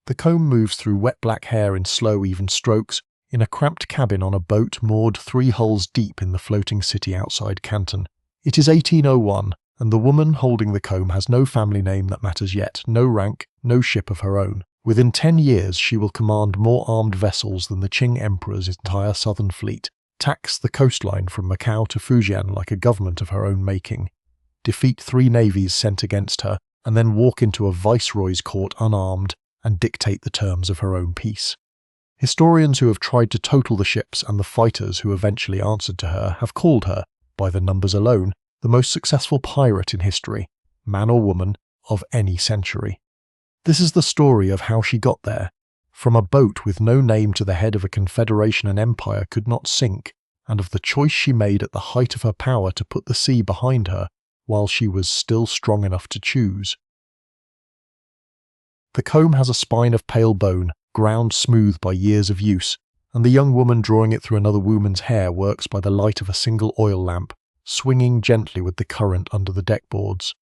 The comb moves through wet black hair in slow, even strokes, in a cramped cabin on a boat moored 3 hulls deep in the floating city outside Canton. It is 1801, and the woman holding the comb has no family name that matters yet, no rank, no ship of her own. Within 10 years she will command more armed vessels than the Qing Emperor's entire southern fleet, tax the coastline from Macau to Fujian like a government of her own making, defeat 3 navies sent against her, and then walk into a viceroy's court unarmed and dictate the terms of her own peace. Historians who have tried to total the ships and the fighters who eventually answered to her have called her, by the numbers alone, the most successful pirate in history, man or woman, of any century. This is the story of how she got there, from a boat with no name to the head of a confederation an empire could not sink, and of the choice she made at the height of her power to put the sea behind her while she was still strong enough to choose. The comb has a spine of pale bone, ground smooth by years of use, and the young woman drawing it through another woman's hair works by the light of a single oil lamp, swinging gently with the current under the deckboards.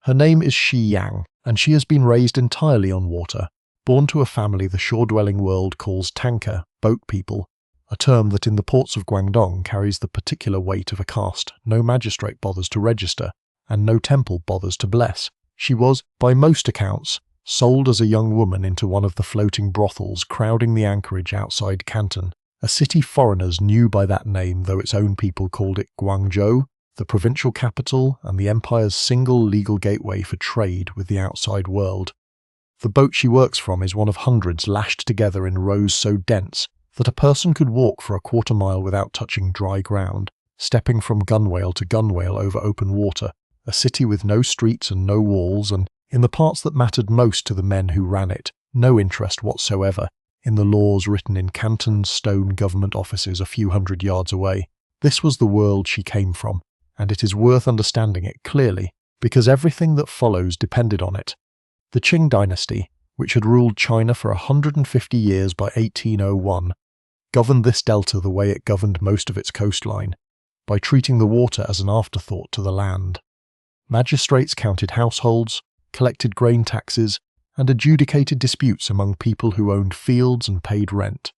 Her name is Shi Yang, and she has been raised entirely on water, born to a family the shore-dwelling world calls tanka, boat people, a term that in the ports of Guangdong carries the particular weight of a caste no magistrate bothers to register, and no temple bothers to bless. She was, by most accounts, sold as a young woman into one of the floating brothels crowding the anchorage outside Canton, a city foreigners knew by that name though its own people called it Guangzhou, the provincial capital and the empire's single legal gateway for trade with the outside world. The boat she works from is one of hundreds lashed together in rows so dense that a person could walk for a quarter mile without touching dry ground, stepping from gunwale to gunwale over open water, a city with no streets and no walls, and, in the parts that mattered most to the men who ran it, no interest whatsoever in the laws written in Canton's stone government offices a few hundred yards away. This was the world she came from, and it is worth understanding it clearly, because everything that follows depended on it. The Qing dynasty, which had ruled China for 150 years by 1801, governed this delta the way it governed most of its coastline, by treating the water as an afterthought to the land. Magistrates counted households, collected grain taxes, and adjudicated disputes among people who owned fields and paid rent.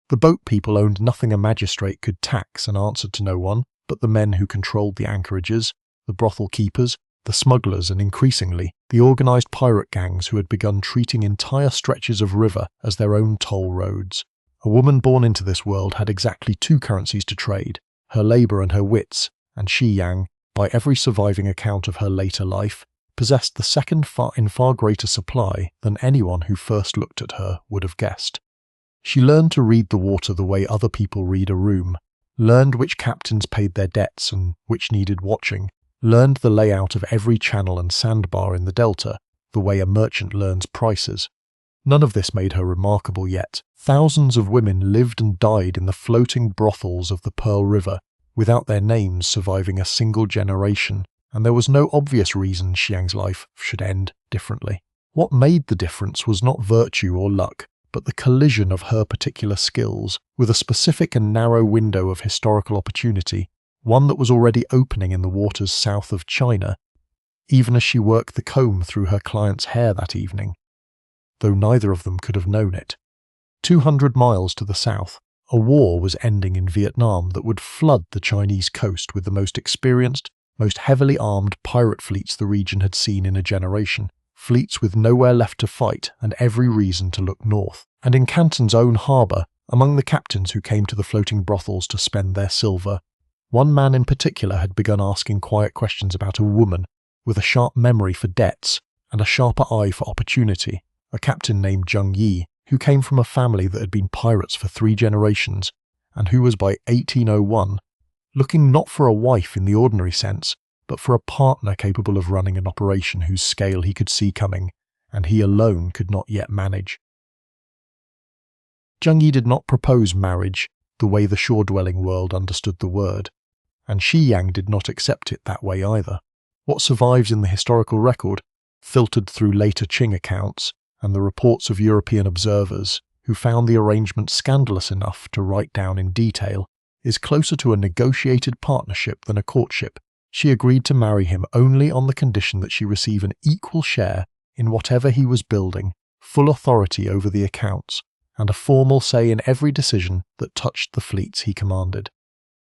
The boat people owned nothing a magistrate could tax and answered to no one but the men who controlled the anchorages, the brothel keepers, the smugglers, and increasingly, the organised pirate gangs who had begun treating entire stretches of river as their own toll roads. A woman born into this world had exactly 2 currencies to trade, her labour and her wits, and Shi Yang, by every surviving account of her later life, possessed the second in far greater supply than anyone who first looked at her would have guessed. She learned to read the water the way other people read a room, learned which captains paid their debts and which needed watching, learned the layout of every channel and sandbar in the delta, the way a merchant learns prices. None of this made her remarkable yet. Thousands of women lived and died in the floating brothels of the Pearl River, without their names surviving a single generation, and there was no obvious reason Xiang's life should end differently. What made the difference was not virtue or luck, but the collision of her particular skills with a specific and narrow window of historical opportunity, one that was already opening in the waters south of China, even as she worked the comb through her client's hair that evening, though neither of them could have known it. 200 miles to the south, a war was ending in Vietnam that would flood the Chinese coast with the most experienced, most heavily armed pirate fleets the region had seen in a generation, fleets with nowhere left to fight and every reason to look north. And in Canton's own harbour, among the captains who came to the floating brothels to spend their silver, one man in particular had begun asking quiet questions about a woman with a sharp memory for debts and a sharper eye for opportunity, a captain named Zheng Yi, who came from a family that had been pirates for 3 generations, and who was by 1801 looking not for a wife in the ordinary sense, but for a partner capable of running an operation whose scale he could see coming, and he alone could not yet manage. Zheng Yi did not propose marriage the way the shore-dwelling world understood the word, and Shi Yang did not accept it that way either. What survives in the historical record, filtered through later Qing accounts and the reports of European observers who found the arrangement scandalous enough to write down in detail, is closer to a negotiated partnership than a courtship. She agreed to marry him only on the condition that she receive an equal share in whatever he was building, full authority over the accounts, and a formal say in every decision that touched the fleets he commanded.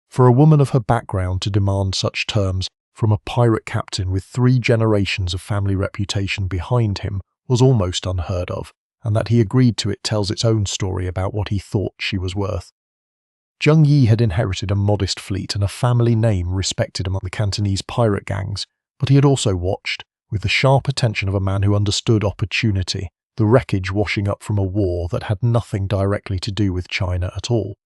For a woman of her background to demand such terms from a pirate captain with 3 generations of family reputation behind him was almost unheard of, and that he agreed to it tells its own story about what he thought she was worth. Zheng Yi had inherited a modest fleet and a family name respected among the Cantonese pirate gangs, but he had also watched, with the sharp attention of a man who understood opportunity, the wreckage washing up from a war that had nothing directly to do with China at all.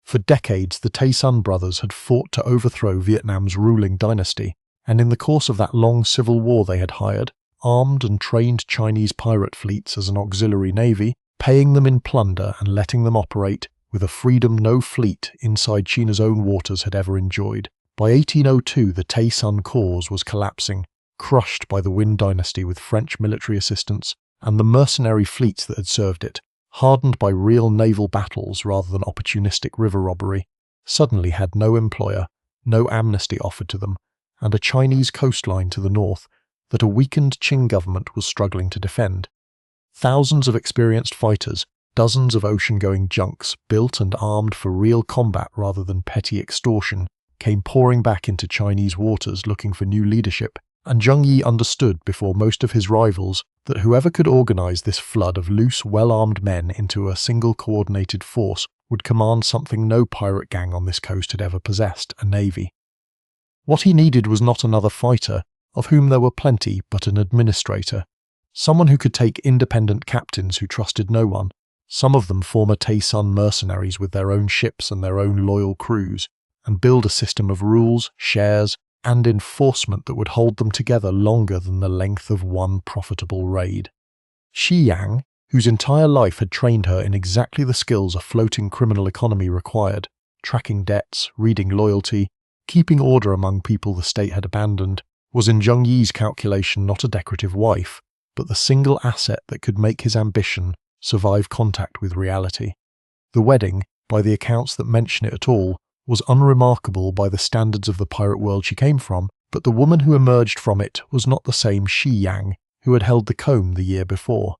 For decades, the Tay Son brothers had fought to overthrow Vietnam's ruling dynasty, and in the course of that long civil war they had hired, armed and trained Chinese pirate fleets as an auxiliary navy, paying them in plunder and letting them operate with a freedom no fleet inside China's own waters had ever enjoyed. By 1802, the Tay Son cause was collapsing, crushed by the Win dynasty with French military assistance, and the mercenary fleets that had served it, hardened by real naval battles rather than opportunistic river robbery, suddenly had no employer, no amnesty offered to them, and a Chinese coastline to the north that a weakened Qing government was struggling to defend. Thousands of experienced fighters, dozens of ocean-going junks built and armed for real combat rather than petty extortion, came pouring back into Chinese waters looking for new leadership, and Zheng Yi understood before most of his rivals that whoever could organize this flood of loose, well-armed men into a single coordinated force would command something no pirate gang on this coast had ever possessed, a navy. What he needed was not another fighter, of whom there were plenty, but an administrator, someone who could take independent captains who trusted no one, some of them former Tay Son mercenaries with their own ships and their own loyal crews, and build a system of rules, shares, and enforcement that would hold them together longer than the length of one profitable raid. Shi Yang, whose entire life had trained her in exactly the skills a floating criminal economy required, tracking debts, reading loyalty, keeping order among people the state had abandoned, was in Zheng Yi's calculation not a decorative wife, but the single asset that could make his ambition survive contact with reality. The wedding, by the accounts that mention it at all, was unremarkable by the standards of the pirate world she came from, but the woman who emerged from it was not the same Shi Yang who had held the comb the year before.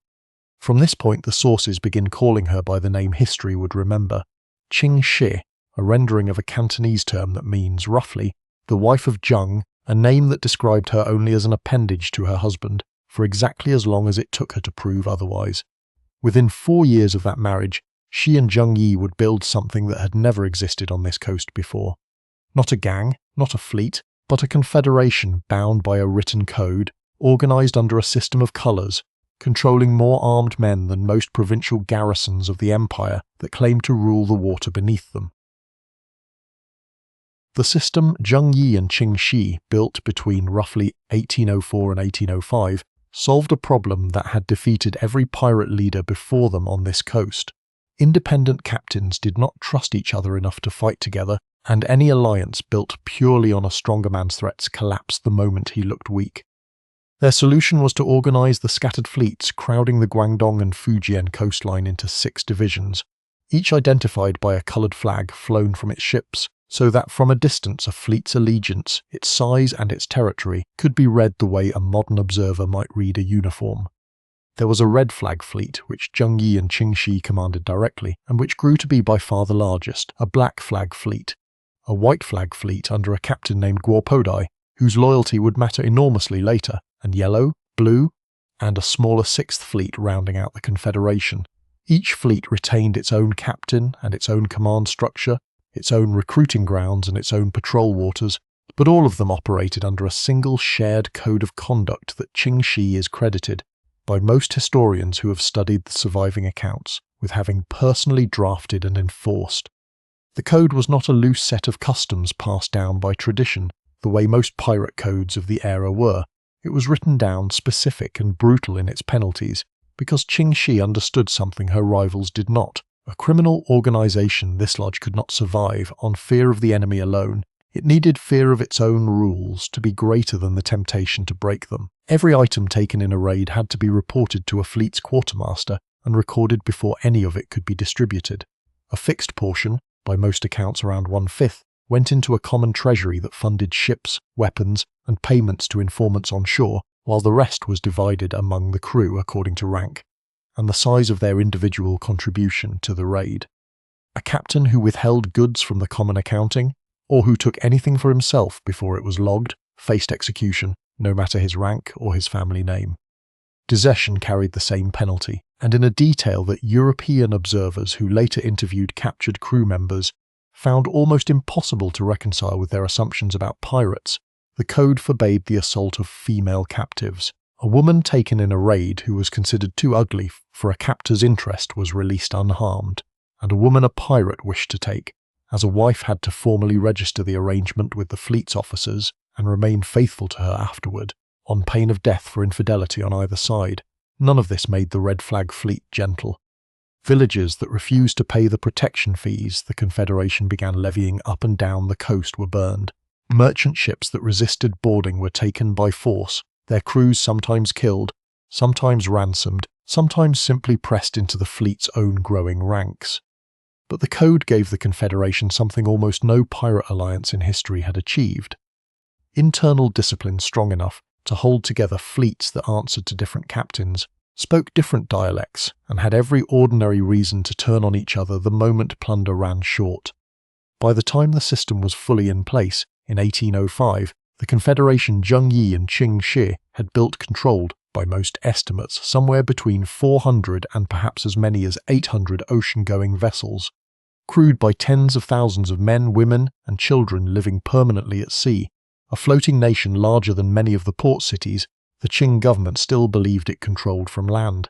From this point the sources begin calling her by the name history would remember, Ching Shih, a rendering of a Cantonese term that means, roughly, the wife of Zheng, a name that described her only as an appendage to her husband, for exactly as long as it took her to prove otherwise. Within 4 years of that marriage, she and Zheng Yi would build something that had never existed on this coast before. Not a gang, not a fleet, but a confederation bound by a written code, organized under a system of colors, controlling more armed men than most provincial garrisons of the empire that claimed to rule the water beneath them. The system Zheng Yi and Ching Shih built between roughly 1804 and 1805 solved a problem that had defeated every pirate leader before them on this coast. Independent captains did not trust each other enough to fight together, and any alliance built purely on a stronger man's threats collapsed the moment he looked weak. Their solution was to organize the scattered fleets crowding the Guangdong and Fujian coastline into 6 divisions, each identified by a colored flag flown from its ships, so that from a distance a fleet's allegiance, its size and its territory could be read the way a modern observer might read a uniform. There was a red flag fleet, which Zheng Yi and Ching Shih commanded directly, and which grew to be by far the largest, a black flag fleet, a white flag fleet under a captain named Guopodai, whose loyalty would matter enormously later, and yellow, blue, and a smaller 6th fleet rounding out the Confederation. Each fleet retained its own captain and its own command structure, its own recruiting grounds and its own patrol waters, but all of them operated under a single shared code of conduct that Ching Shih is credited, by most historians who have studied the surviving accounts, with having personally drafted and enforced. The code was not a loose set of customs passed down by tradition, the way most pirate codes of the era were. It was written down specific and brutal in its penalties, because Ching Shih understood something her rivals did not. A criminal organization this large could not survive on fear of the enemy alone. It needed fear of its own rules to be greater than the temptation to break them. Every item taken in a raid had to be reported to a fleet's quartermaster and recorded before any of it could be distributed. A fixed portion, by most accounts around 1/5, went into a common treasury that funded ships, weapons, and payments to informants on shore, while the rest was divided among the crew according to rank. and the size of their individual contribution to the raid. A captain who withheld goods from the common accounting, or who took anything for himself before it was logged, faced execution, no matter his rank or his family name. Desertion carried the same penalty, and in a detail that European observers who later interviewed captured crew members found almost impossible to reconcile with their assumptions about pirates, the code forbade the assault of female captives. A woman taken in a raid who was considered too ugly for a captor's interest was released unharmed, and a woman a pirate wished to take, as a wife had to formally register the arrangement with the fleet's officers and remain faithful to her afterward, on pain of death for infidelity on either side. None of this made the Red Flag Fleet gentle. Villages that refused to pay the protection fees the Confederation began levying up and down the coast were burned. Merchant ships that resisted boarding were taken by force, their crews sometimes killed, sometimes ransomed, sometimes simply pressed into the fleet's own growing ranks. But the code gave the Confederation something almost no pirate alliance in history had achieved: internal discipline strong enough to hold together fleets that answered to different captains, spoke different dialects, and had every ordinary reason to turn on each other the moment plunder ran short. By the time the system was fully in place, in 1805, the Confederation Zheng Yi and Ching Shih had built controlled, by most estimates, somewhere between 400 and perhaps as many as 800 ocean-going vessels, crewed by tens of thousands of men, women, and children living permanently at sea. A floating nation larger than many of the port cities, the Qing government still believed it controlled from land.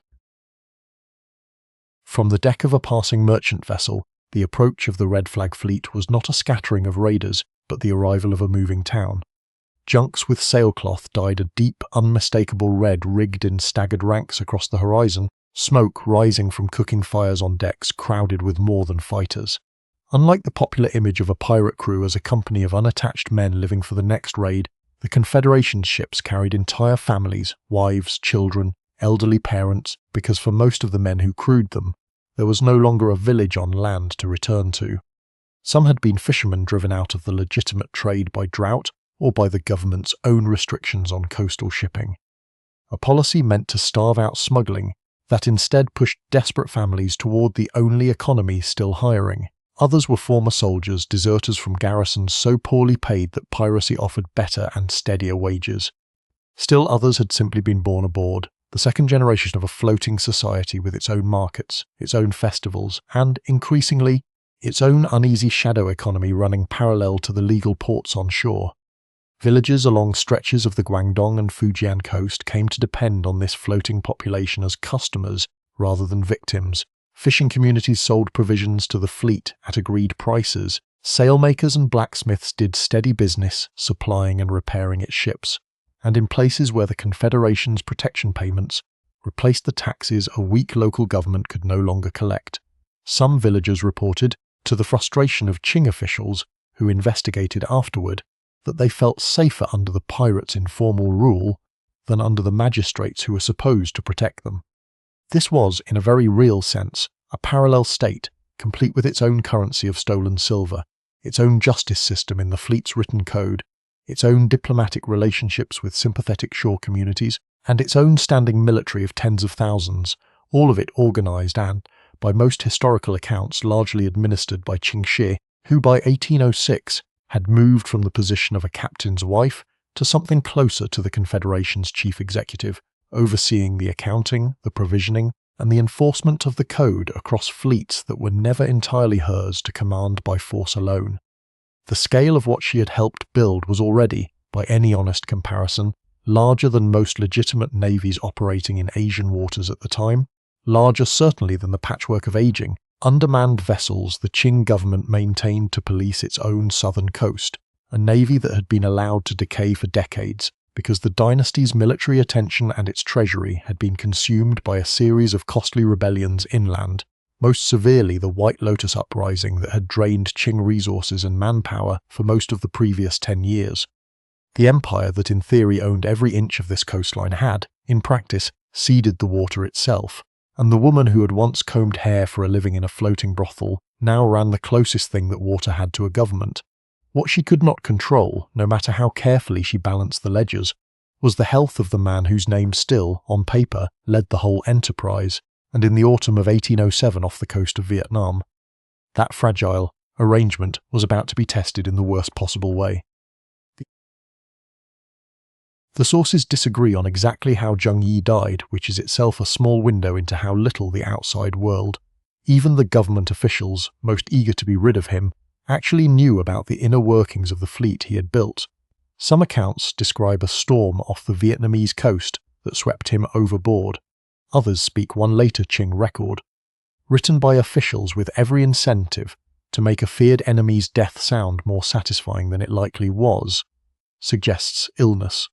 From the deck of a passing merchant vessel, the approach of the Red Flag Fleet was not a scattering of raiders, but the arrival of a moving town. Junks with sailcloth dyed a deep, unmistakable red rigged in staggered ranks across the horizon, smoke rising from cooking fires on decks crowded with more than fighters. Unlike the popular image of a pirate crew as a company of unattached men living for the next raid, the Confederation's ships carried entire families, wives, children, elderly parents, because for most of the men who crewed them, there was no longer a village on land to return to. Some had been fishermen driven out of the legitimate trade by drought or by the government's own restrictions on coastal shipping. A policy meant to starve out smuggling that instead pushed desperate families toward the only economy still hiring. Others were former soldiers, deserters from garrisons so poorly paid that piracy offered better and steadier wages. Still others had simply been born aboard, the second generation of a floating society with its own markets, its own festivals, and, increasingly, its own uneasy shadow economy running parallel to the legal ports on shore. Villages along stretches of the Guangdong and Fujian coast came to depend on this floating population as customers rather than victims. Fishing communities sold provisions to the fleet at agreed prices. Sailmakers and blacksmiths did steady business, supplying and repairing its ships. And in places where the Confederation's protection payments replaced the taxes a weak local government could no longer collect, some villagers reported, to the frustration of Qing officials who investigated afterward, that they felt safer under the pirates' informal rule than under the magistrates who were supposed to protect them. This was, in a very real sense, a parallel state, complete with its own currency of stolen silver, its own justice system in the fleet's written code, its own diplomatic relationships with sympathetic shore communities, and its own standing military of tens of thousands, all of it organized and, by most historical accounts, largely administered by Ching Shih, who by 1806 had moved from the position of a captain's wife to something closer to the Confederation's chief executive, overseeing the accounting, the provisioning, and the enforcement of the code across fleets that were never entirely hers to command by force alone. The scale of what she had helped build was already, by any honest comparison, larger than most legitimate navies operating in Asian waters at the time, larger certainly than the patchwork of aging, undermanned vessels the Qing government maintained to police its own southern coast, a navy that had been allowed to decay for decades, because the dynasty's military attention and its treasury had been consumed by a series of costly rebellions inland, most severely the White Lotus uprising that had drained Qing resources and manpower for most of the previous 10 years. The empire that in theory owned every inch of this coastline had, in practice, ceded the water itself, and the woman who had once combed hair for a living in a floating brothel now ran the closest thing that water had to a government. What she could not control, no matter how carefully she balanced the ledgers, was the health of the man whose name still, on paper, led the whole enterprise, and in the autumn of 1807 off the coast of Vietnam. That fragile arrangement was about to be tested in the worst possible way. The sources disagree on exactly how Zheng Yi died, which is itself a small window into how little the outside world, even the government officials most eager to be rid of him, actually knew about the inner workings of the fleet he had built. Some accounts describe a storm off the Vietnamese coast that swept him overboard. Others speak one later Qing record, written by officials with every incentive to make a feared enemy's death sound more satisfying than it likely was, suggests illness.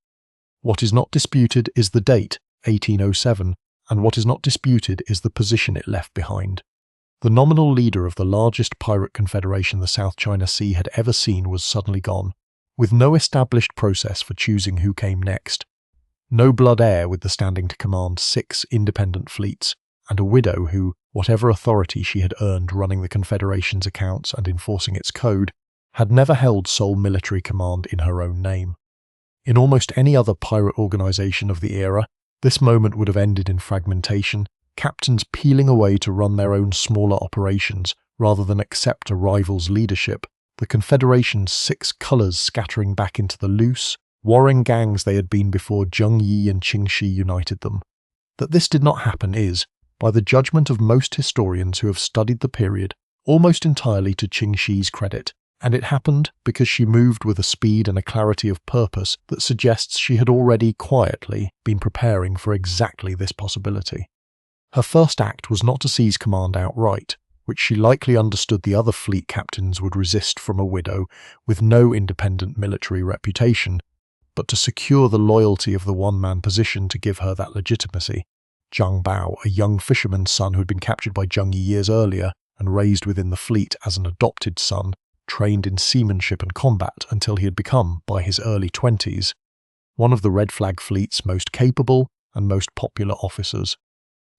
What is not disputed is the date, 1807, and what is not disputed is the position it left behind. The nominal leader of the largest pirate confederation the South China Sea had ever seen was suddenly gone, with no established process for choosing who came next. No blood heir with the standing to command 6 independent fleets, and a widow who, whatever authority she had earned running the Confederation's accounts and enforcing its code, had never held sole military command in her own name. In almost any other pirate organization of the era, this moment would have ended in fragmentation, captains peeling away to run their own smaller operations rather than accept a rival's leadership, the Confederation's 6 colours scattering back into the loose, warring gangs they had been before Zheng Yi and Ching Shih united them. That this did not happen is, by the judgment of most historians who have studied the period, almost entirely to Ching Shih's credit, and it happened because she moved with a speed and a clarity of purpose that suggests she had already quietly been preparing for exactly this possibility. Her first act was not to seize command outright, which she likely understood the other fleet captains would resist from a widow with no independent military reputation, but to secure the loyalty of the one-man position to give her that legitimacy. Zhang Bao, a young fisherman's son who had been captured by Zheng Yi years earlier and raised within the fleet as an adopted son, trained in seamanship and combat until he had become, by his early 20s, one of the Red Flag Fleet's most capable and most popular officers.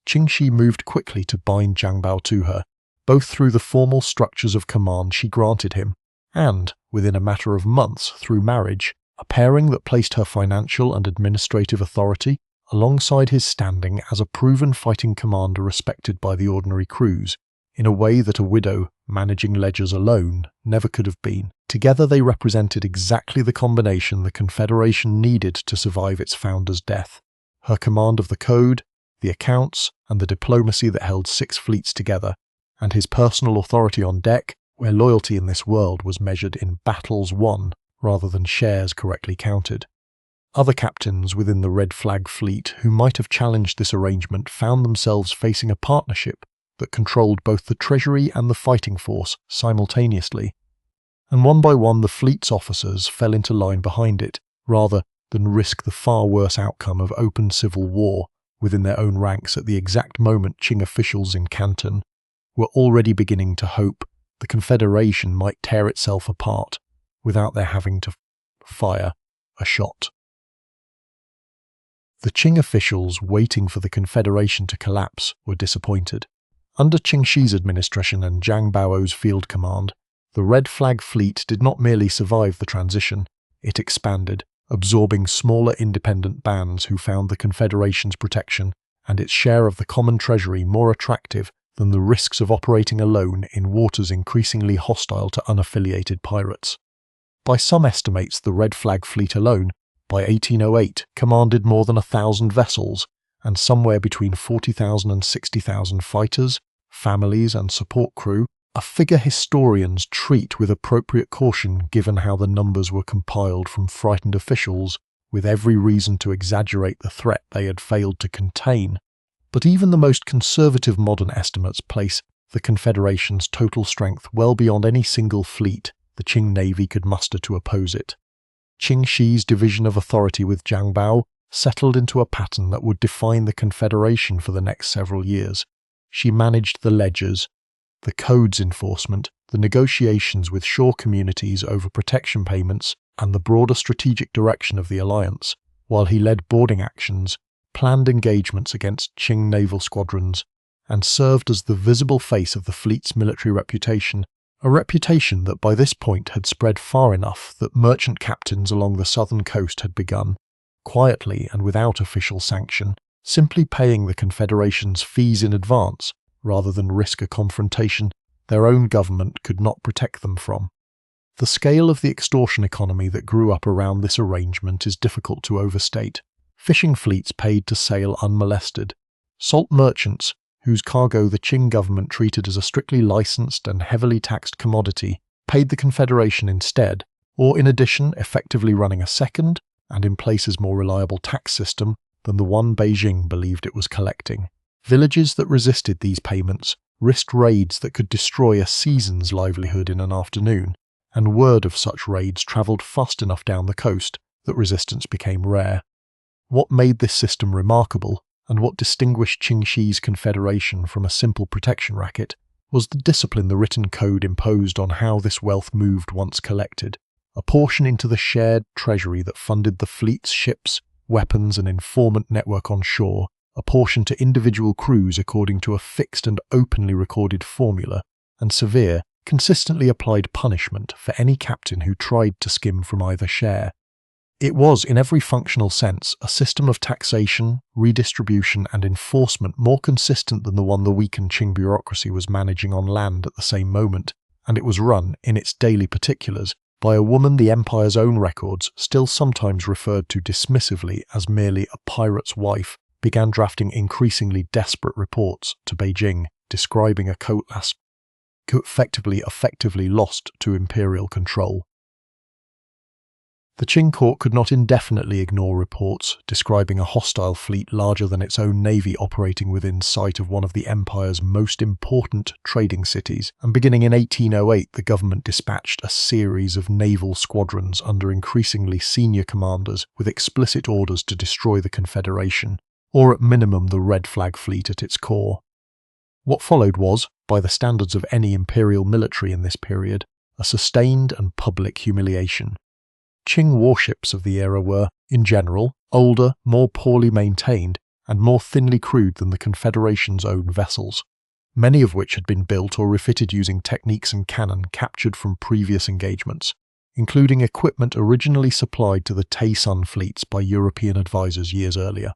Ching Shih moved quickly to bind Zhang Bao to her, both through the formal structures of command she granted him, and, within a matter of months, through marriage, a pairing that placed her financial and administrative authority alongside his standing as a proven fighting commander respected by the ordinary crews, in a way that a widow managing ledgers alone never could have been. Together they represented exactly the combination the Confederation needed to survive its founder's death: her command of the code, the accounts, and the diplomacy that held 6 fleets together, and his personal authority on deck, where loyalty in this world was measured in battles won rather than shares correctly counted. Other captains within the Red Flag Fleet who might have challenged this arrangement found themselves facing a partnership that controlled both the treasury and the fighting force simultaneously, and one by one the fleet's officers fell into line behind it, rather than risk the far worse outcome of open civil war within their own ranks at the exact moment Qing officials in Canton were already beginning to hope the Confederation might tear itself apart without their having to fire a shot. The Qing officials waiting for the Confederation to collapse were disappointed. Under Ching Shih's administration and Zhang Bao's field command, the Red Flag Fleet did not merely survive the transition, it expanded, absorbing smaller independent bands who found the Confederation's protection and its share of the common treasury more attractive than the risks of operating alone in waters increasingly hostile to unaffiliated pirates. By some estimates, the Red Flag Fleet alone, by 1808, commanded more than 1,000 vessels, and somewhere between 40,000 and 60,000 fighters, families and support crew, a figure historians treat with appropriate caution given how the numbers were compiled from frightened officials with every reason to exaggerate the threat they had failed to contain. But even the most conservative modern estimates place the Confederation's total strength well beyond any single fleet the Qing Navy could muster to oppose it. Ching Shih's division of authority with Zhang Bao settled into a pattern that would define the Confederation for the next several years. She managed the ledgers, the codes enforcement, the negotiations with shore communities over protection payments, and the broader strategic direction of the alliance, while he led boarding actions, planned engagements against Qing naval squadrons, and served as the visible face of the fleet's military reputation, a reputation that by this point had spread far enough that merchant captains along the southern coast had begun, quietly and without official sanction, simply paying the Confederation's fees in advance rather than risk a confrontation their own government could not protect them from. The scale of the extortion economy that grew up around this arrangement is difficult to overstate. Fishing fleets paid to sail unmolested. Salt merchants, whose cargo the Qing government treated as a strictly licensed and heavily taxed commodity, paid the Confederation instead, or in addition effectively running a second, and in places more reliable tax system than the one Beijing believed it was collecting. Villages that resisted these payments risked raids that could destroy a season's livelihood in an afternoon, and word of such raids travelled fast enough down the coast that resistance became rare. What made this system remarkable, and what distinguished Ching Shih's confederation from a simple protection racket, was the discipline the written code imposed on how this wealth moved once collected, a portion into the shared treasury that funded the fleet's ships, weapons and informant network on shore, a portion to individual crews according to a fixed and openly recorded formula, and severe, consistently applied punishment for any captain who tried to skim from either share. It was, in every functional sense, a system of taxation, redistribution and enforcement more consistent than the one the weakened Qing bureaucracy was managing on land at the same moment, and it was run, in its daily particulars, by a woman the empire's own records, still sometimes referred to dismissively as merely a pirate's wife, began drafting increasingly desperate reports to Beijing describing a coastline effectively lost to imperial control. The Qing court could not indefinitely ignore reports describing a hostile fleet larger than its own navy operating within sight of one of the empire's most important trading cities, and beginning in 1808 the government dispatched a series of naval squadrons under increasingly senior commanders with explicit orders to destroy the Confederation, or at minimum the Red Flag Fleet at its core. What followed was, by the standards of any imperial military in this period, a sustained and public humiliation. Qing warships of the era were, in general, older, more poorly maintained, and more thinly crewed than the Confederation's own vessels, many of which had been built or refitted using techniques and cannon captured from previous engagements, including equipment originally supplied to the Tay-Sun fleets by European advisors years earlier.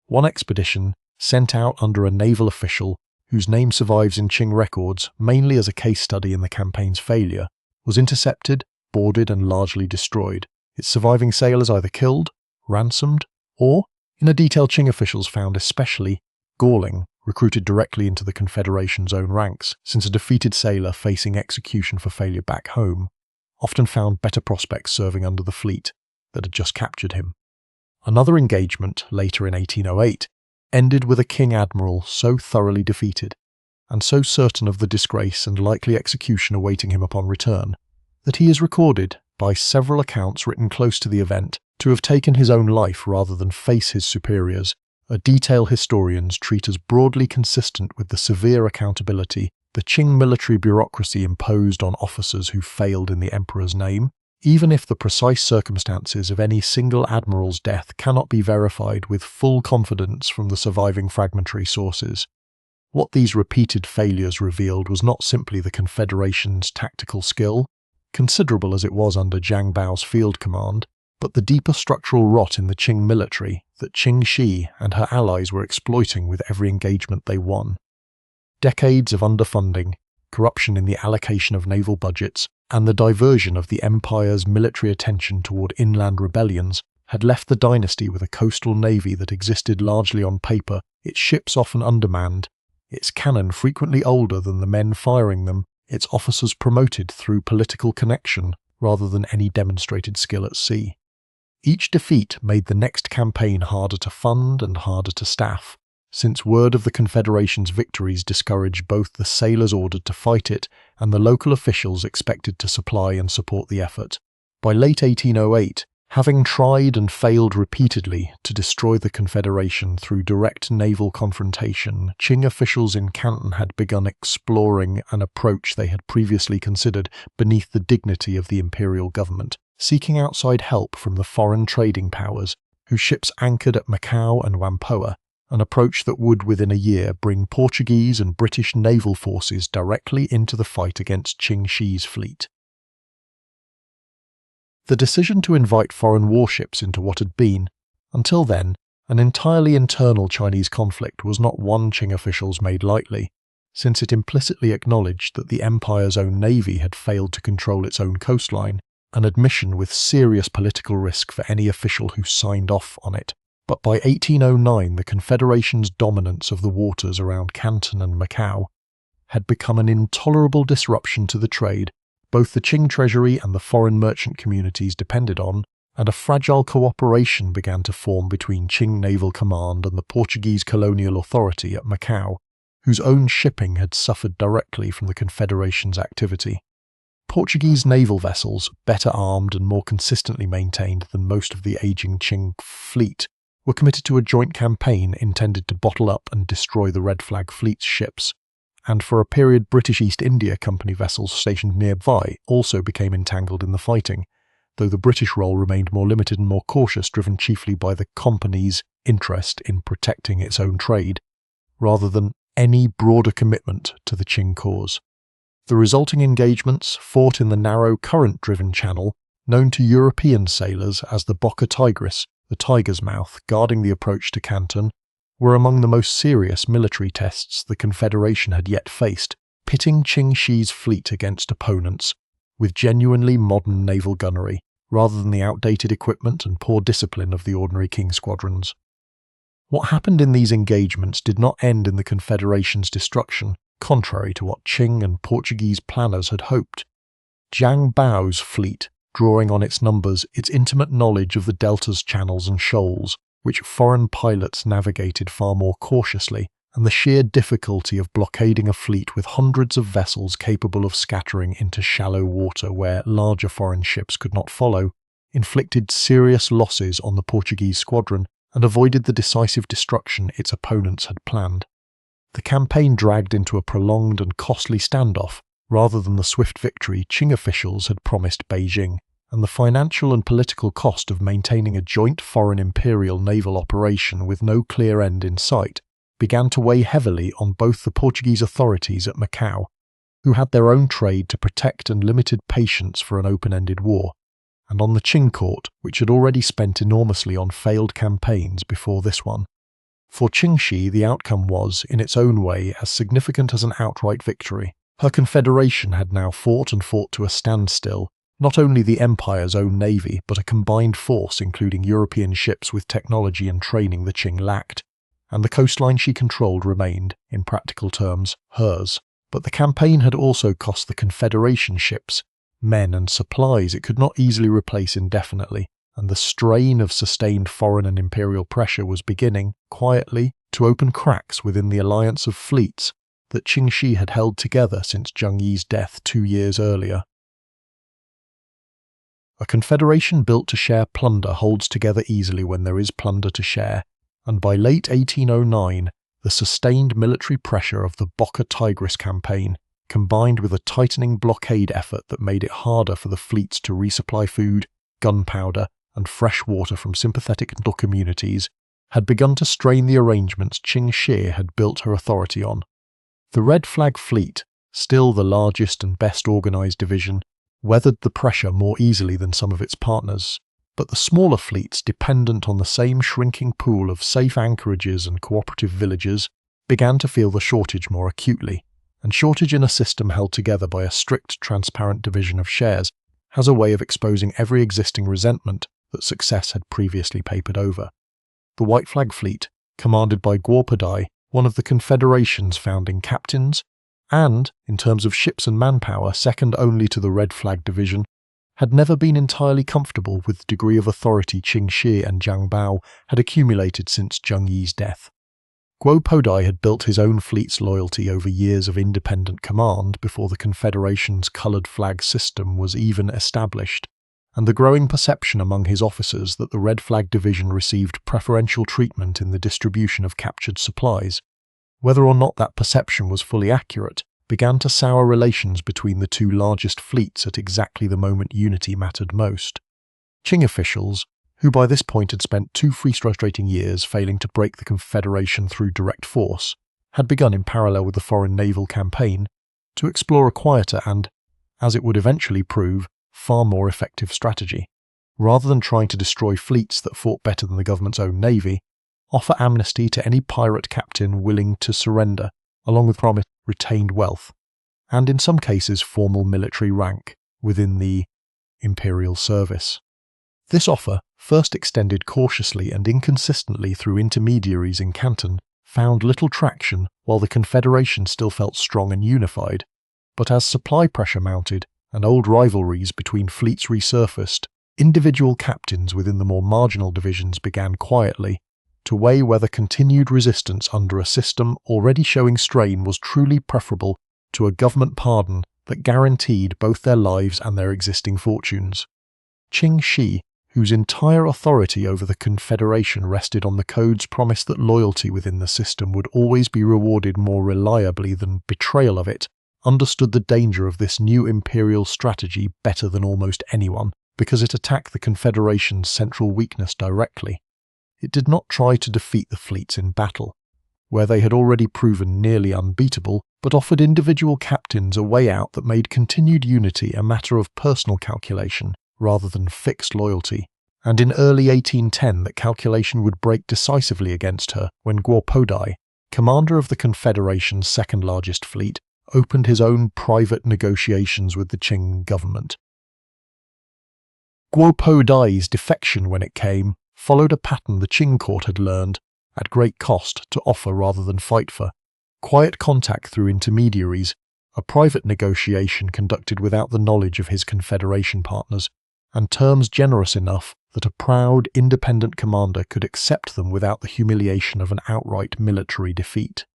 One expedition, sent out under a naval official whose name survives in Qing records mainly as a case study in the campaign's failure, was intercepted, boarded and largely destroyed, its surviving sailors either killed, ransomed, or, in a detail Qing officials found especially galling, recruited directly into the Confederation's own ranks, since a defeated sailor facing execution for failure back home often found better prospects serving under the fleet that had just captured him. Another engagement, later in 1808, ended with a Qing admiral so thoroughly defeated, and so certain of the disgrace and likely execution awaiting him upon return, that he is recorded, by several accounts written close to the event, to have taken his own life rather than face his superiors, a detail historians treat as broadly consistent with the severe accountability the Qing military bureaucracy imposed on officers who failed in the emperor's name, even if the precise circumstances of any single admiral's death cannot be verified with full confidence from the surviving fragmentary sources. What these repeated failures revealed was not simply the Confederation's tactical skill, considerable as it was under Zhang Bao's field command, but the deeper structural rot in the Qing military that Ching Shih and her allies were exploiting with every engagement they won. Decades of underfunding, corruption in the allocation of naval budgets, and the diversion of the empire's military attention toward inland rebellions had left the dynasty with a coastal navy that existed largely on paper, its ships often undermanned, its cannon frequently older than the men firing them, its officers promoted through political connection rather than any demonstrated skill at sea. Each defeat made the next campaign harder to fund and harder to staff, since word of the Confederation's victories discouraged both the sailors ordered to fight it and the local officials expected to supply and support the effort. By late 1808, having tried and failed repeatedly to destroy the Confederation through direct naval confrontation, Qing officials in Canton had begun exploring an approach they had previously considered beneath the dignity of the imperial government, seeking outside help from the foreign trading powers, whose ships anchored at Macau and Whampoa, an approach that would within a year bring Portuguese and British naval forces directly into the fight against Ching Shih's fleet. The decision to invite foreign warships into what had been, until then, An entirely internal Chinese conflict was not one Qing officials made lightly, since it implicitly acknowledged that the empire's own navy had failed to control its own coastline, an admission with serious political risk for any official who signed off on it. But by 1809, the Confederation's dominance of the waters around Canton and Macau had become an intolerable disruption to the trade both the Qing treasury and the foreign merchant communities depended on, and a fragile cooperation began to form between Qing Naval Command and the Portuguese colonial authority at Macau, whose own shipping had suffered directly from the Confederation's activity. Portuguese naval vessels, better armed and more consistently maintained than most of the aging Qing fleet, were committed to a joint campaign intended to bottle up and destroy the Red Flag Fleet's ships, and for a period British East India Company vessels stationed nearby also became entangled in the fighting, though the British role remained more limited and more cautious, driven chiefly by the company's interest in protecting its own trade, rather than any broader commitment to the Qing cause. The resulting engagements, fought in the narrow current-driven channel, known to European sailors as the Bocca Tigris, the Tiger's Mouth, guarding the approach to Canton, were among the most serious military tests the Confederation had yet faced, pitting Ching Shih's fleet against opponents with genuinely modern naval gunnery, rather than the outdated equipment and poor discipline of the ordinary King squadrons. What happened in these engagements did not end in the Confederation's destruction, contrary to what Qing and Portuguese planners had hoped. Zhang Bao's fleet, drawing on its numbers, its intimate knowledge of the delta's channels and shoals, which foreign pilots navigated far more cautiously, and the sheer difficulty of blockading a fleet with hundreds of vessels capable of scattering into shallow water where larger foreign ships could not follow, inflicted serious losses on the Portuguese squadron and avoided the decisive destruction its opponents had planned. The campaign dragged into a prolonged and costly standoff, rather than the swift victory Qing officials had promised Beijing, and the financial and political cost of maintaining a joint foreign imperial naval operation with no clear end in sight began to weigh heavily on both the Portuguese authorities at Macau, who had their own trade to protect and limited patience for an open-ended war, and on the Qing court, which had already spent enormously on failed campaigns before this one. For Ching Shih, the outcome was, in its own way, as significant as an outright victory. Her confederation had now fought to a standstill, not only the empire's own navy, but a combined force including European ships with technology and training the Qing lacked, and the coastline she controlled remained, in practical terms, hers. But the campaign had also cost the Confederation ships, men and supplies it could not easily replace indefinitely, and the strain of sustained foreign and imperial pressure was beginning, quietly, to open cracks within the alliance of fleets that Ching Shih had held together since Zheng Yi's death 2 years earlier. A confederation built to share plunder holds together easily when there is plunder to share, and by late 1809, the sustained military pressure of the Bocca Tigris campaign, combined with a tightening blockade effort that made it harder for the fleets to resupply food, gunpowder, and fresh water from sympathetic little communities, had begun to strain the arrangements Ching Shih had built her authority on. The Red Flag Fleet, still the largest and best organized division, weathered the pressure more easily than some of its partners, but the smaller fleets dependent on the same shrinking pool of safe anchorages and cooperative villages began to feel the shortage more acutely, and shortage in a system held together by a strict, transparent division of shares has a way of exposing every existing resentment that success had previously papered over. The White Flag Fleet, commanded by Guo, one of the Confederation's founding captains, and, in terms of ships and manpower, second only to the Red Flag Division, had never been entirely comfortable with the degree of authority Ching Shih and Zhang Bao had accumulated since Zheng Yi's death. Guo had built his own fleet's loyalty over years of independent command before the Confederation's coloured flag system was even established, and the growing perception among his officers that the Red Flag Division received preferential treatment in the distribution of captured supplies, whether or not that perception was fully accurate, began to sour relations between the two largest fleets at exactly the moment unity mattered most. Qing officials, who by this point had spent 2 frustrating years failing to break the Confederation through direct force, had begun in parallel with the foreign naval campaign to explore a quieter and, as it would eventually prove, far more effective strategy. Rather than trying to destroy fleets that fought better than the government's own navy, offer amnesty to any pirate captain willing to surrender, along with promised retained wealth, and in some cases formal military rank within the imperial service. This offer, first extended cautiously and inconsistently through intermediaries in Canton, found little traction while the Confederation still felt strong and unified, but as supply pressure mounted and old rivalries between fleets resurfaced, individual captains within the more marginal divisions began quietly to weigh whether continued resistance under a system already showing strain was truly preferable to a government pardon that guaranteed both their lives and their existing fortunes. Ching Shih, whose entire authority over the Confederation rested on the code's promise that loyalty within the system would always be rewarded more reliably than betrayal of it, understood the danger of this new imperial strategy better than almost anyone, because it attacked the Confederation's central weakness directly. It did not try to defeat the fleets in battle, where they had already proven nearly unbeatable, but offered individual captains a way out that made continued unity a matter of personal calculation rather than fixed loyalty. And in early 1810 that calculation would break decisively against her when Guo, commander of the Confederation's second largest fleet, opened his own private negotiations with the Qing government. Guo's defection, when it came, followed a pattern the Qing court had learned, at great cost, to offer rather than fight for: quiet contact through intermediaries, a private negotiation conducted without the knowledge of his Confederation partners, and terms generous enough that a proud, independent commander could accept them without the humiliation of an outright military defeat.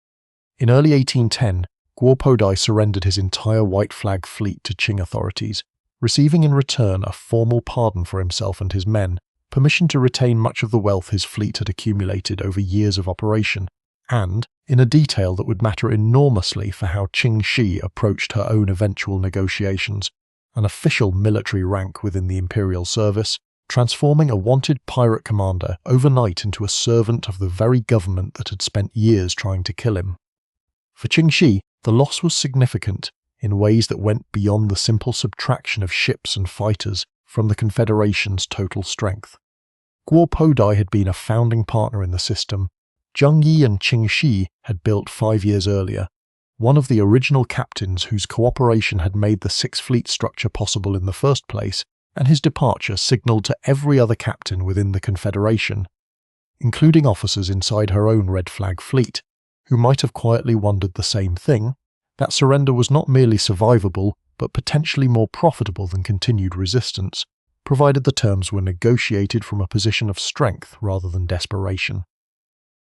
In early 1810, Guo surrendered his entire white flag fleet to Qing authorities, receiving in return a formal pardon for himself and his men, permission to retain much of the wealth his fleet had accumulated over years of operation, and, in a detail that would matter enormously for how Ching Shih approached her own eventual negotiations, an official military rank within the imperial service, transforming a wanted pirate commander overnight into a servant of the very government that had spent years trying to kill him. For Ching Shih, the loss was significant in ways that went beyond the simple subtraction of ships and fighters from the Confederation's total strength. Guo had been a founding partner in the system Zheng Yi and Ching Shih had built 5 years earlier, one of the original captains whose cooperation had made the Sixth Fleet structure possible in the first place, and his departure signalled to every other captain within the Confederation, including officers inside her own red flag fleet, who might have quietly wondered the same thing, that surrender was not merely survivable, but potentially more profitable than continued resistance, provided the terms were negotiated from a position of strength rather than desperation.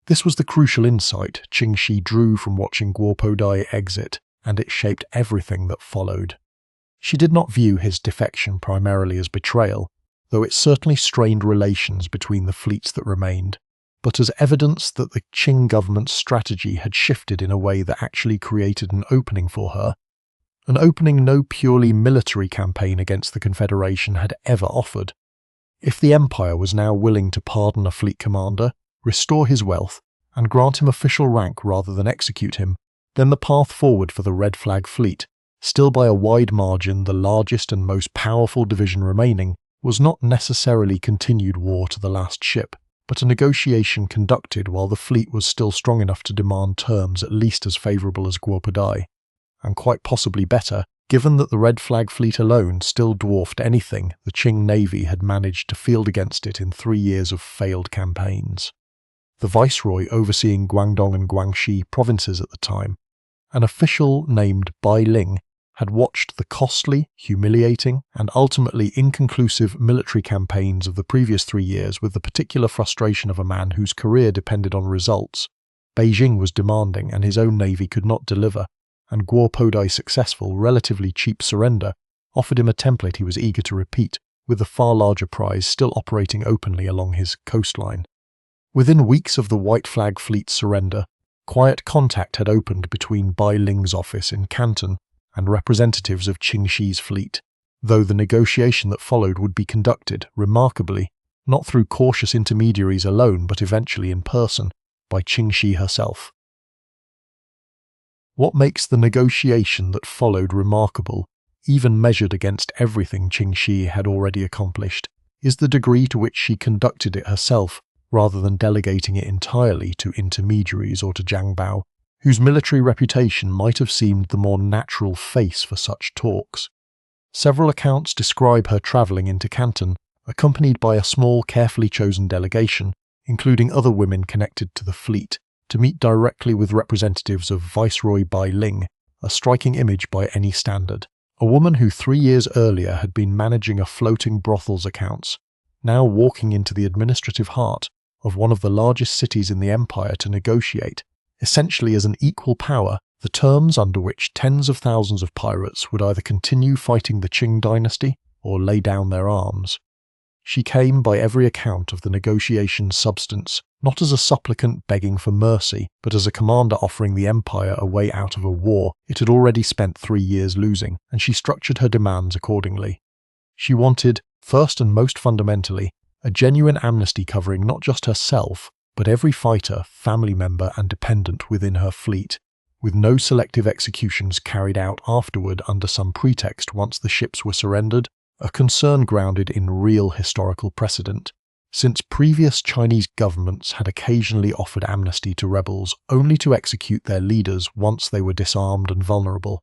This was the crucial insight Ching Shih drew from watching Guo exit, and it shaped everything that followed. She did not view his defection primarily as betrayal, though it certainly strained relations between the fleets that remained, but as evidence that the Qing government's strategy had shifted in a way that actually created an opening for her, an opening no purely military campaign against the Confederation had ever offered. If the Empire was now willing to pardon a fleet commander, restore his wealth, and grant him official rank rather than execute him, then the path forward for the Red Flag fleet, still by a wide margin the largest and most powerful division remaining, was not necessarily continued war to the last ship, but a negotiation conducted while the fleet was still strong enough to demand terms at least as favourable as Guo, and quite possibly better, given that the Red Flag fleet alone still dwarfed anything the Qing Navy had managed to field against it in 3 years of failed campaigns. The Viceroy overseeing Guangdong and Guangxi provinces at the time, an official named Bai Ling, had watched the costly, humiliating, and ultimately inconclusive military campaigns of the previous 3 years with the particular frustration of a man whose career depended on results. Beijing was demanding and his own navy could not deliver, and Guo's successful, relatively cheap surrender offered him a template he was eager to repeat, with the far larger prize still operating openly along his coastline. Within weeks of the White Flag fleet's surrender, quiet contact had opened between Bai Ling's office in Canton and representatives of Ching Shih's fleet, though the negotiation that followed would be conducted, remarkably, not through cautious intermediaries alone but eventually in person, by Ching Shih herself. What makes the negotiation that followed remarkable, even measured against everything Ching Shih had already accomplished, is the degree to which she conducted it herself rather than delegating it entirely to intermediaries or to Zhang Bao, whose military reputation might have seemed the more natural face for such talks. Several accounts describe her travelling into Canton, accompanied by a small, carefully chosen delegation, including other women connected to the fleet, to meet directly with representatives of Viceroy Bai Ling, a striking image by any standard. A woman who 3 years earlier had been managing a floating brothels accounts, now walking into the administrative heart of one of the largest cities in the empire to negotiate, essentially as an equal power, the terms under which tens of thousands of pirates would either continue fighting the Qing dynasty or lay down their arms. She came, by every account of the negotiation's substance, not as a supplicant begging for mercy, but as a commander offering the empire a way out of a war it had already spent 3 years losing, and she structured her demands accordingly. She wanted, first and most fundamentally, a genuine amnesty covering not just herself, but every fighter, family member and dependent within her fleet, with no selective executions carried out afterward under some pretext once the ships were surrendered, a concern grounded in real historical precedent, since previous Chinese governments had occasionally offered amnesty to rebels only to execute their leaders once they were disarmed and vulnerable.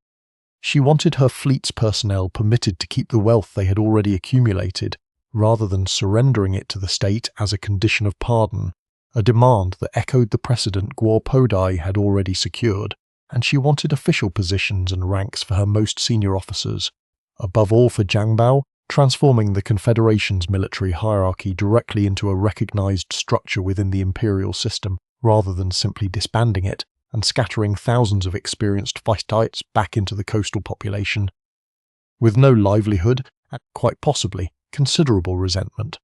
She wanted her fleet's personnel permitted to keep the wealth they had already accumulated, rather than surrendering it to the state as a condition of pardon, a demand that echoed the precedent Guo Podai had already secured, and she wanted official positions and ranks for her most senior officers, above all for Zhang Bao, transforming the Confederation's military hierarchy directly into a recognized structure within the imperial system, rather than simply disbanding it and scattering thousands of experienced fightites back into the coastal population. With no livelihood, and quite possibly considerable resentment,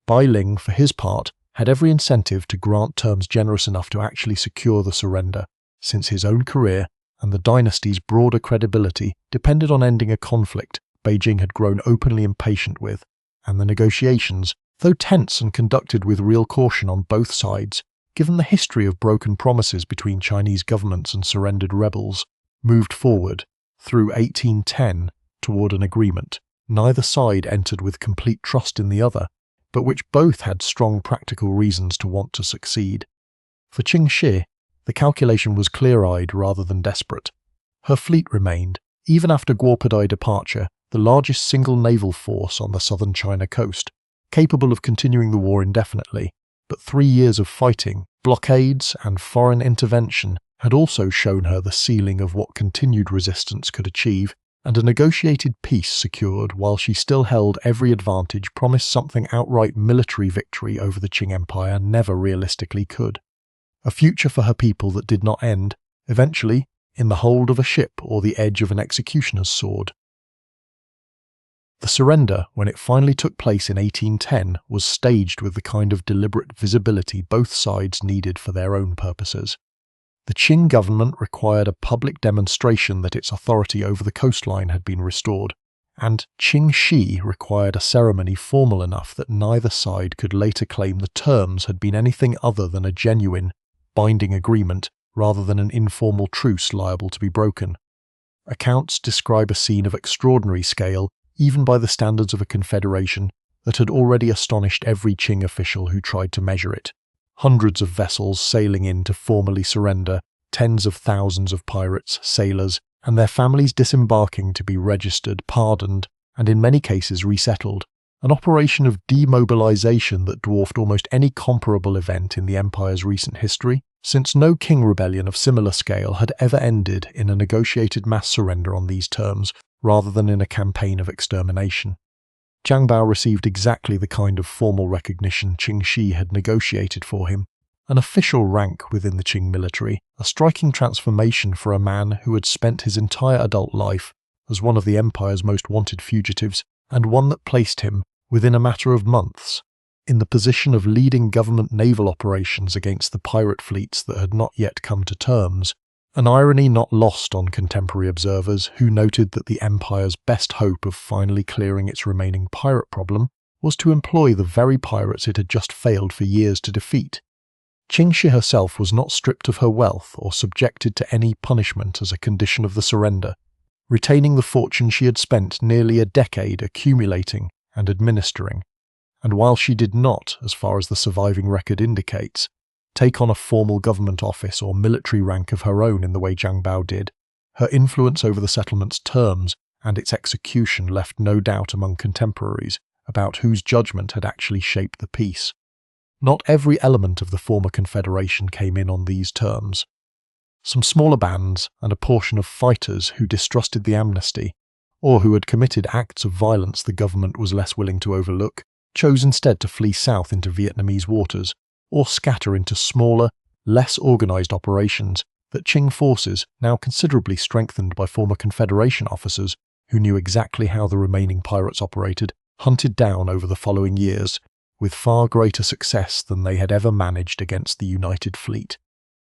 Bai Ling, for his part, had every incentive to grant terms generous enough to actually secure the surrender, since his own career and the dynasty's broader credibility depended on ending a conflict Beijing had grown openly impatient with, and the negotiations, though tense and conducted with real caution on both sides, given the history of broken promises between Chinese governments and surrendered rebels, moved forward, through 1810, toward an agreement. Neither side entered with complete trust in the other, but which both had strong practical reasons to want to succeed. For Ching Shih, the calculation was clear-eyed rather than desperate. Her fleet remained, even after Guo Podai's departure, the largest single naval force on the southern China coast, capable of continuing the war indefinitely, but 3 years of fighting, blockades and foreign intervention had also shown her the ceiling of what continued resistance could achieve, and a negotiated peace secured while she still held every advantage promised something outright military victory over the Qing Empire never realistically could. A future for her people that did not end, eventually, in the hold of a ship or the edge of an executioner's sword. The surrender, when it finally took place in 1810, was staged with the kind of deliberate visibility both sides needed for their own purposes. The Qing government required a public demonstration that its authority over the coastline had been restored, and Ching Shih required a ceremony formal enough that neither side could later claim the terms had been anything other than a genuine, binding agreement rather than an informal truce liable to be broken. Accounts describe a scene of extraordinary scale, even by the standards of a confederation, that had already astonished every Qing official who tried to measure it. Hundreds of vessels sailing in to formally surrender, tens of thousands of pirates, sailors, and their families disembarking to be registered, pardoned, and in many cases resettled, an operation of demobilization that dwarfed almost any comparable event in the empire's recent history, since no Qing rebellion of similar scale had ever ended in a negotiated mass surrender on these terms, rather than in a campaign of extermination. Zhang Bao received exactly the kind of formal recognition Ching Shih had negotiated for him, an official rank within the Qing military, a striking transformation for a man who had spent his entire adult life as one of the empire's most wanted fugitives, and one that placed him, within a matter of months, in the position of leading government naval operations against the pirate fleets that had not yet come to terms, an irony not lost on contemporary observers who noted that the empire's best hope of finally clearing its remaining pirate problem was to employ the very pirates it had just failed for years to defeat. Ching Shih herself was not stripped of her wealth or subjected to any punishment as a condition of the surrender, retaining the fortune she had spent nearly a decade accumulating and administering, and while she did not, as far as the surviving record indicates, take on a formal government office or military rank of her own in the way Zhang Bao did, her influence over the settlement's terms and its execution left no doubt among contemporaries about whose judgment had actually shaped the peace. Not every element of the former Confederation came in on these terms. Some smaller bands and a portion of fighters who distrusted the amnesty, or who had committed acts of violence the government was less willing to overlook, chose instead to flee south into Vietnamese waters, or scatter into smaller, less organized operations that Qing forces, now considerably strengthened by former Confederation officers who knew exactly how the remaining pirates operated, hunted down over the following years, with far greater success than they had ever managed against the united fleet.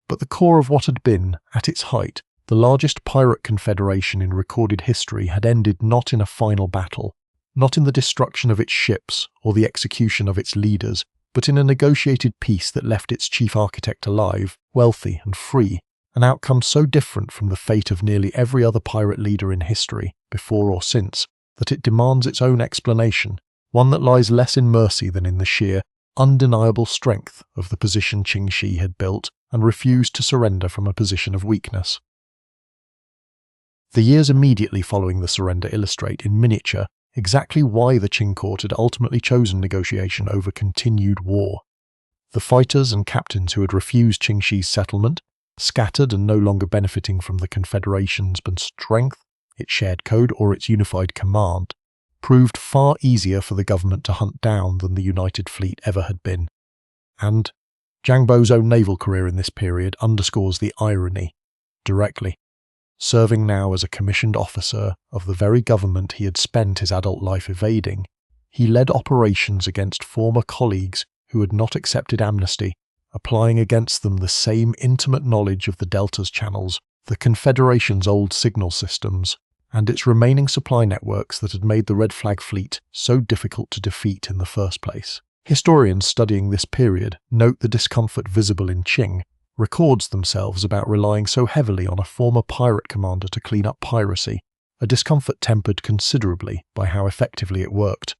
But the core of what had been, at its height, the largest pirate confederation in recorded history had ended not in a final battle, not in the destruction of its ships or the execution of its leaders, but in a negotiated peace that left its chief architect alive, wealthy and free, an outcome so different from the fate of nearly every other pirate leader in history, before or since, that it demands its own explanation, one that lies less in mercy than in the sheer, undeniable strength of the position Ching Shih had built and refused to surrender from a position of weakness. The years immediately following the surrender illustrate in miniature exactly why the Qing court had ultimately chosen negotiation over continued war. The fighters and captains who had refused Ching Shih's settlement, scattered and no longer benefiting from the Confederation's strength, its shared code or its unified command, proved far easier for the government to hunt down than the united fleet ever had been. And Zhang Bao's own naval career in this period underscores the irony, directly. Serving now as a commissioned officer of the very government he had spent his adult life evading, he led operations against former colleagues who had not accepted amnesty, applying against them the same intimate knowledge of the Delta's channels, the Confederation's old signal systems, and its remaining supply networks that had made the Red Flag Fleet so difficult to defeat in the first place. Historians studying this period note the discomfort visible in Qing records themselves about relying so heavily on a former pirate commander to clean up piracy, a discomfort tempered considerably by how effectively it worked.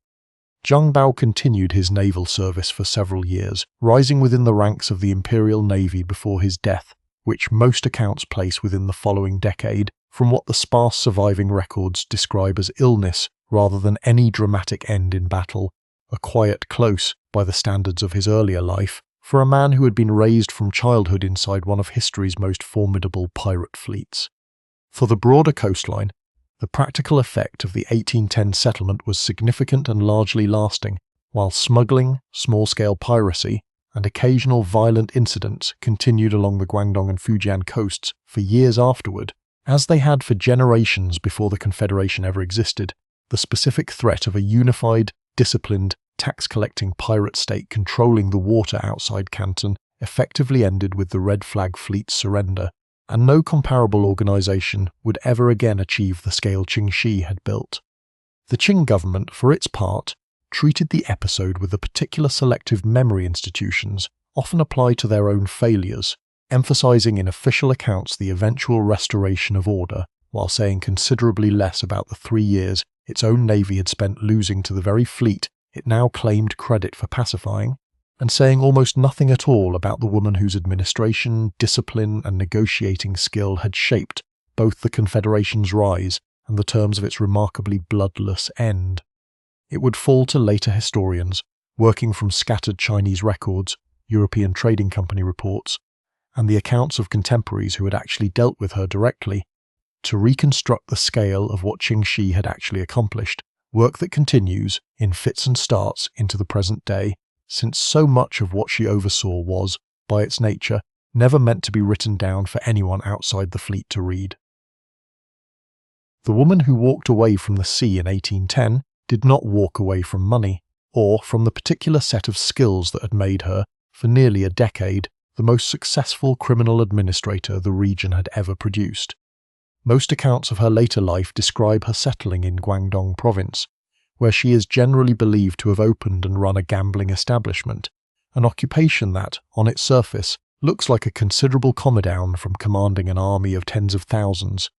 Zhang Bao continued his naval service for several years, rising within the ranks of the Imperial Navy before his death, which most accounts place within the following decade, from what the sparse surviving records describe as illness rather than any dramatic end in battle, a quiet close, by the standards of his earlier life, for a man who had been raised from childhood inside one of history's most formidable pirate fleets. For the broader coastline, the practical effect of the 1810 settlement was significant and largely lasting, while smuggling, small-scale piracy, and occasional violent incidents continued along the Guangdong and Fujian coasts for years afterward, as they had for generations before the Confederation ever existed. The specific threat of a unified, disciplined, tax-collecting pirate state controlling the water outside Canton effectively ended with the Red Flag Fleet's surrender, and no comparable organization would ever again achieve the scale Ching Shih had built. The Qing government, for its part, treated the episode with the particular selective memory institutions often apply to their own failures, emphasizing in official accounts the eventual restoration of order, while saying considerably less about the 3 years its own navy had spent losing to the very fleet it now claimed credit for pacifying, and saying almost nothing at all about the woman whose administration, discipline, and negotiating skill had shaped both the Confederation's rise and the terms of its remarkably bloodless end. It would fall to later historians, working from scattered Chinese records, European Trading Company reports, and the accounts of contemporaries who had actually dealt with her directly, to reconstruct the scale of what Ching Shih had actually accomplished, work that continues, in fits and starts, into the present day, since so much of what she oversaw was, by its nature, never meant to be written down for anyone outside the fleet to read. The woman who walked away from the sea in 1810 did not walk away from money, or from the particular set of skills that had made her, for nearly a decade, the most successful criminal administrator the region had ever produced. Most accounts of her later life describe her settling in Guangdong province, where she is generally believed to have opened and run a gambling establishment, an occupation that, on its surface, looks like a considerable come-down from commanding an army of tens of thousands,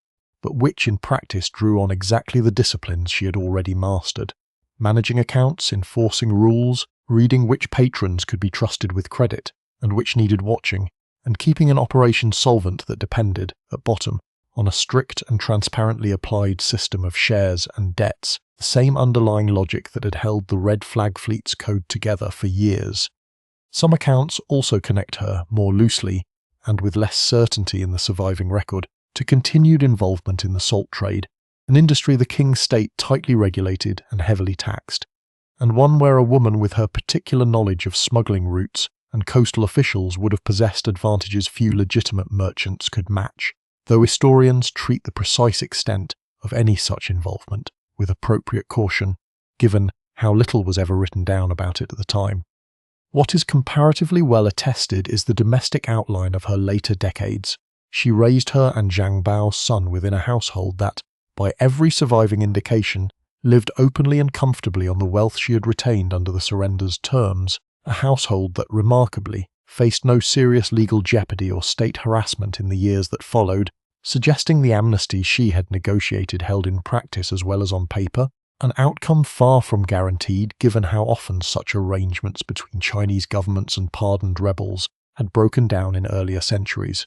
but which in practice drew on exactly the disciplines she had already mastered. managing accounts, enforcing rules, reading which patrons could be trusted with credit and which needed watching, and keeping an operation solvent that depended, at bottom, on a strict and transparently applied system of shares and debts, the same underlying logic that had held the Red Flag Fleet's code together for years. Some accounts also connect her, more loosely, and with less certainty in the surviving record, to continued involvement in the salt trade, an industry the Qing state tightly regulated and heavily taxed, and one where a woman with her particular knowledge of smuggling routes and coastal officials would have possessed advantages few legitimate merchants could match, though historians treat the precise extent of any such involvement with appropriate caution, given how little was ever written down about it at the time. What is comparatively well attested is the domestic outline of her later decades. She raised her and Zhang Bao's son within a household that, by every surviving indication, lived openly and comfortably on the wealth she had retained under the surrender's terms, a household that, remarkably, faced no serious legal jeopardy or state harassment in the years that followed, suggesting the amnesty she had negotiated held in practice as well as on paper, an outcome far from guaranteed given how often such arrangements between Chinese governments and pardoned rebels had broken down in earlier centuries.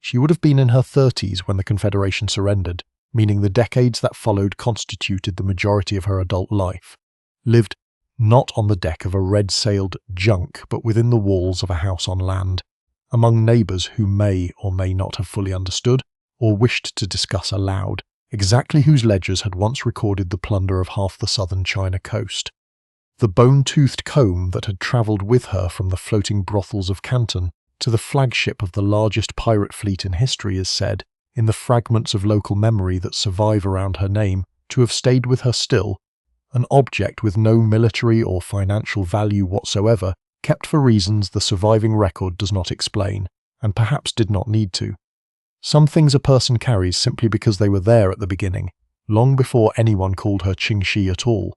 She would have been in her 30s when the Confederation surrendered, meaning the decades that followed constituted the majority of her adult life, lived not on the deck of a red-sailed junk but within the walls of a house on land, among neighbours who may or may not have fully understood or wished to discuss aloud exactly whose ledgers had once recorded the plunder of half the southern China coast. The bone-toothed comb that had travelled with her from the floating brothels of Canton to the flagship of the largest pirate fleet in history is said, in the fragments of local memory that survive around her name, to have stayed with her still, an object with no military or financial value whatsoever, kept for reasons the surviving record does not explain, and perhaps did not need to. Some things a person carries simply because they were there at the beginning, long before anyone called her Ching Shih at all.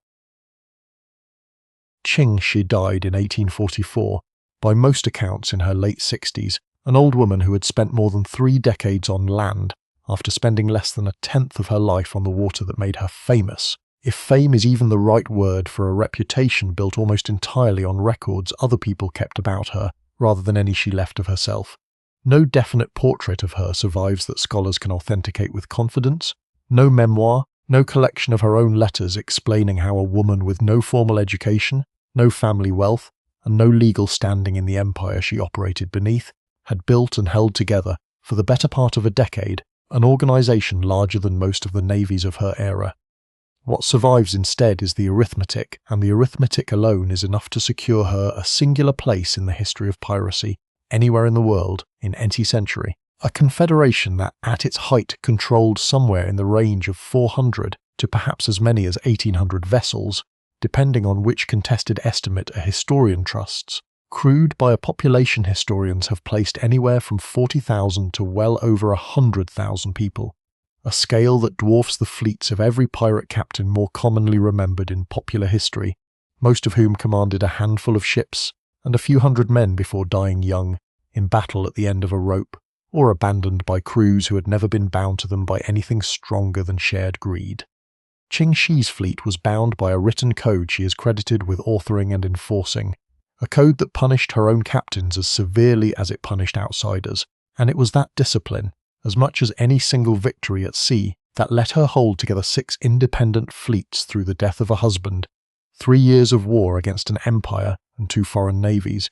Ching Shih died in 1844, by most accounts in her late 60s, an old woman who had spent more than 3 decades on land, after spending less than a tenth of her life on the water that made her famous, if fame is even the right word for a reputation built almost entirely on records other people kept about her, rather than any she left of herself. No definite portrait of her survives that scholars can authenticate with confidence, no memoir, no collection of her own letters explaining how a woman with no formal education, no family wealth, and no legal standing in the empire she operated beneath, had built and held together, for the better part of a decade, an organisation larger than most of the navies of her era. What survives instead is the Arithmetic, and the Arithmetic alone is enough to secure her a singular place in the history of piracy, anywhere in the world, in any century. A confederation that, at its height, controlled somewhere in the range of 400 to perhaps as many as 1,800 vessels, depending on which contested estimate a historian trusts, crewed by a population historians have placed anywhere from 40,000 to well over 100,000 people, a scale that dwarfs the fleets of every pirate captain more commonly remembered in popular history, most of whom commanded a handful of ships and a few hundred men before dying young, in battle at the end of a rope, or abandoned by crews who had never been bound to them by anything stronger than shared greed. Ching Shih's fleet was bound by a written code she is credited with authoring and enforcing, a code that punished her own captains as severely as it punished outsiders, and it was that discipline, as much as any single victory at sea, that let her hold together 6 independent fleets through the death of a husband, 3 years of war against an empire and 2 foreign navies,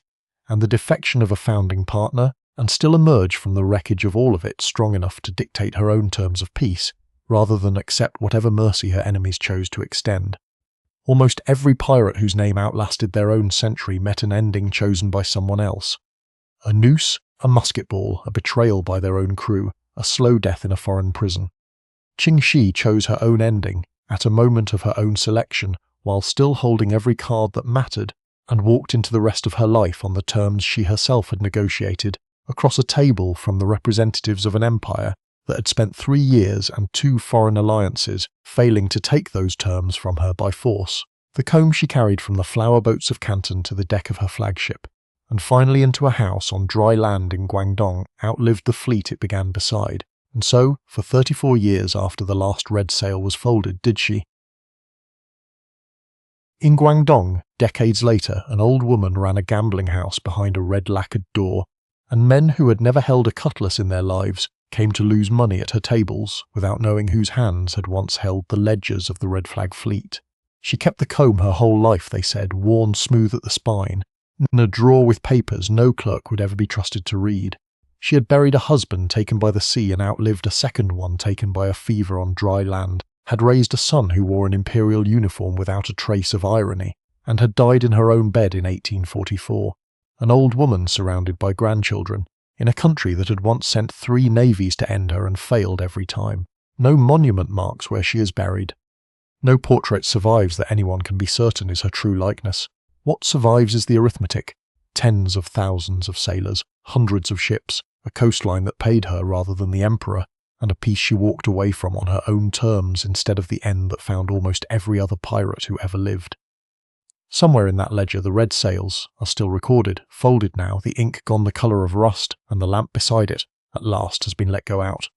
and the defection of a founding partner, and still emerge from the wreckage of all of it strong enough to dictate her own terms of peace, rather than accept whatever mercy her enemies chose to extend. Almost every pirate whose name outlasted their own century met an ending chosen by someone else. A noose, a musket ball, a betrayal by their own crew, a slow death in a foreign prison. Ching Shih chose her own ending, at a moment of her own selection, while still holding every card that mattered, and walked into the rest of her life on the terms she herself had negotiated, across a table from the representatives of an empire that had spent 3 years and 2 foreign alliances failing to take those terms from her by force. The comb she carried from the flower boats of Canton to the deck of her flagship, and finally into a house on dry land in Guangdong, outlived the fleet it began beside, and so, for 34 years after the last red sail was folded, did she. In Guangdong, decades later, an old woman ran a gambling house behind a red lacquered door, and men who had never held a cutlass in their lives came to lose money at her tables without knowing whose hands had once held the ledgers of the red flag fleet. She kept the comb her whole life, they said, worn smooth at the spine, in a drawer with papers no clerk would ever be trusted to read. She had buried a husband taken by the sea and outlived a second one taken by a fever on dry land, had raised a son who wore an imperial uniform without a trace of irony, and had died in her own bed in 1844, an old woman surrounded by grandchildren, in a country that had once sent 3 navies to end her and failed every time. No monument marks where she is buried. No portrait survives that anyone can be certain is her true likeness. What survives is the arithmetic. Tens of thousands of sailors, hundreds of ships, a coastline that paid her rather than the emperor, and a peace she walked away from on her own terms instead of the end that found almost every other pirate who ever lived. Somewhere in that ledger the red sails are still recorded, folded now, the ink gone the colour of rust, and the lamp beside it, at last, has been let go out.